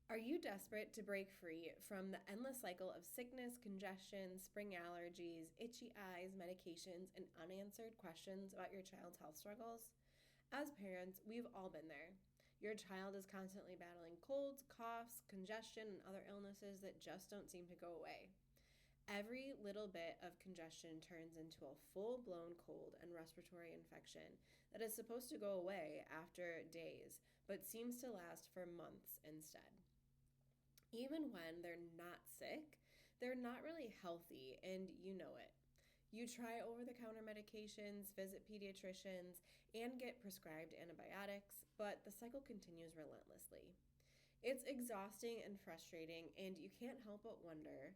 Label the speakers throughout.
Speaker 1: Are you desperate to break free from the endless cycle of sickness, congestion, spring allergies, itchy eyes, medications, and unanswered questions about your child's health struggles? As parents, we've all been there. Your child is constantly battling colds, coughs, congestion, and other illnesses that just don't seem to go away. Every little bit of congestion turns into a full-blown cold and respiratory infection that is supposed to go away after days, but seems to last for months instead. Even when they're not sick, they're not really healthy, and you know it. You try over-the-counter medications, visit pediatricians, and get prescribed antibiotics, but the cycle continues relentlessly. It's exhausting and frustrating, and you can't help but wonder,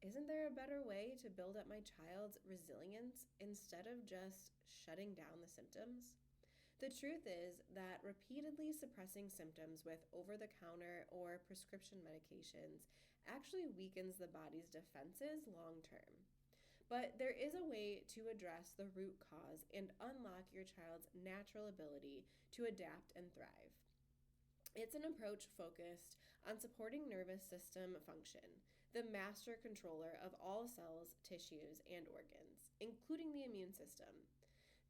Speaker 1: isn't there a better way to build up my child's resilience instead of just shutting down the symptoms? The truth is that repeatedly suppressing symptoms with over-the-counter or prescription medications actually weakens the body's defenses long term. But there is a way to address the root cause and unlock your child's natural ability to adapt and thrive. It's an approach focused on supporting nervous system function, the master controller of all cells, tissues, and organs, including the immune system.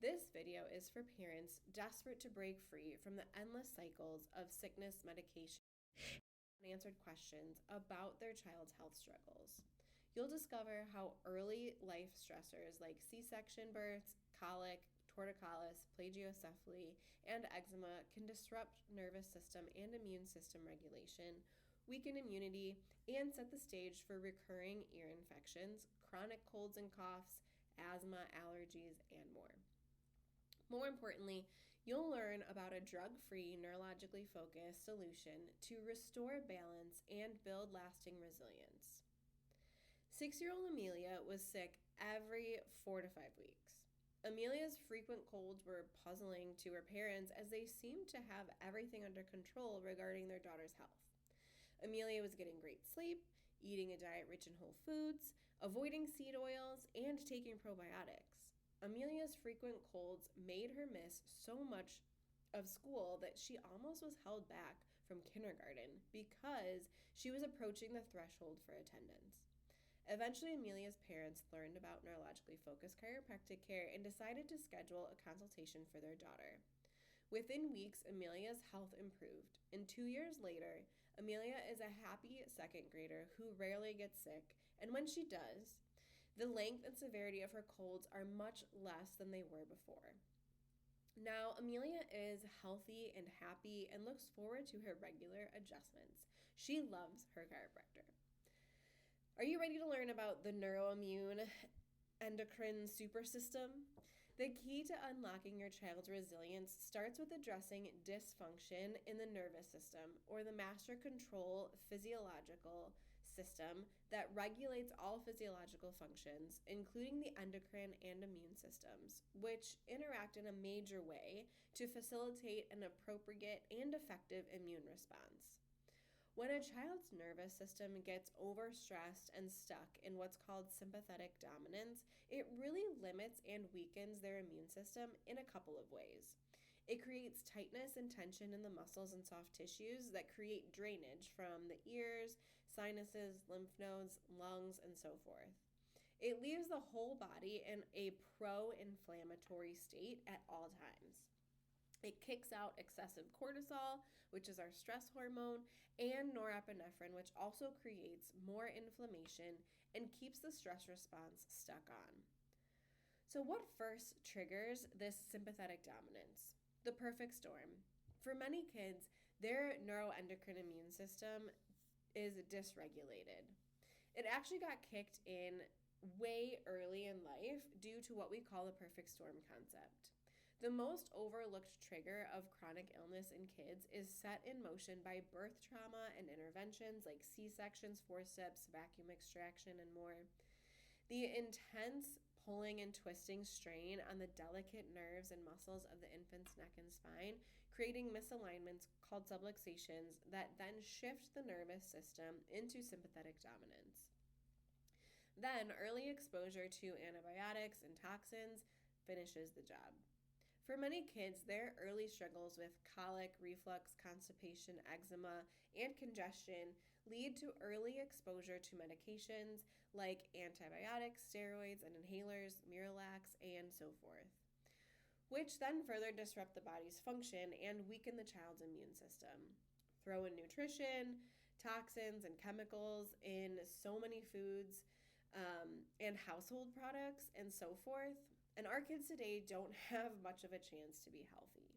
Speaker 1: This video is for parents desperate to break free from the endless cycles of sickness, medication, and unanswered questions about their child's health struggles. You'll discover how early life stressors like C-section births, colic, torticollis, plagiocephaly, and eczema can disrupt nervous system and immune system regulation, weaken immunity, and set the stage for recurring ear infections, chronic colds and coughs, asthma, allergies, and more. More importantly, you'll learn about a drug-free, neurologically focused solution to restore balance and build lasting resilience. 6-year-old Amelia was sick every 4 to 5 weeks. Amelia's frequent colds were puzzling to her parents as they seemed to have everything under control regarding their daughter's health. Amelia was getting great sleep, eating a diet rich in whole foods, avoiding seed oils, and taking probiotics. Amelia's frequent colds made her miss so much of school that she almost was held back from kindergarten because she was approaching the threshold for attendance. Eventually, Amelia's parents learned about neurologically focused chiropractic care and decided to schedule a consultation for their daughter. Within weeks, Amelia's health improved, and 2 years later, Amelia is a happy second grader who rarely gets sick, and when she does, the length and severity of her colds are much less than they were before. Now, Amelia is healthy and happy and looks forward to her regular adjustments. She loves her chiropractor. Are you ready to learn about the neuroimmune endocrine super system? The key to unlocking your child's resilience starts with addressing dysfunction in the nervous system, or the master control physiological system that regulates all physiological functions, including the endocrine and immune systems, which interact in a major way to facilitate an appropriate and effective immune response. When a child's nervous system gets overstressed and stuck in what's called sympathetic dominance, it really limits and weakens their immune system in a couple of ways. It creates tightness and tension in the muscles and soft tissues that create drainage from the ears, sinuses, lymph nodes, lungs, and so forth. It leaves the whole body in a pro-inflammatory state at all times. It kicks out excessive cortisol, which is our stress hormone, and norepinephrine, which also creates more inflammation and keeps the stress response stuck on. So what first triggers this sympathetic dominance? The perfect storm. For many kids, their neuroendocrine immune system is dysregulated. It actually got kicked in way early in life due to what we call the perfect storm concept. The most overlooked trigger of chronic illness in kids is set in motion by birth trauma and interventions like C-sections, forceps, vacuum extraction, and more. The intense pulling and twisting strain on the delicate nerves and muscles of the infant's neck and spine, creating misalignments called subluxations that then shift the nervous system into sympathetic dominance. Then early exposure to antibiotics and toxins finishes the job. For many kids, their early struggles with colic, reflux, constipation, eczema, and congestion lead to early exposure to medications like antibiotics, steroids, and inhalers, Miralax, and so forth, which then further disrupt the body's function and weaken the child's immune system. Throw in nutrition, toxins, and chemicals in so many foods and household products and so forth, and our kids today don't have much of a chance to be healthy.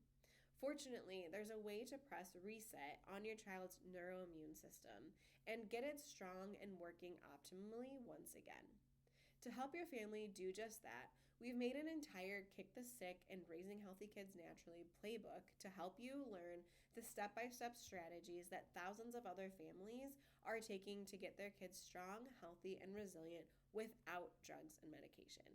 Speaker 1: Fortunately, there's a way to press reset on your child's neuroimmune system and get it strong and working optimally once again. To help your family do just that, we've made an entire Kick the Sick and Raising Healthy Kids Naturally playbook to help you learn the step by step strategies that thousands of other families are taking to get their kids strong, healthy, and resilient without drugs and medication.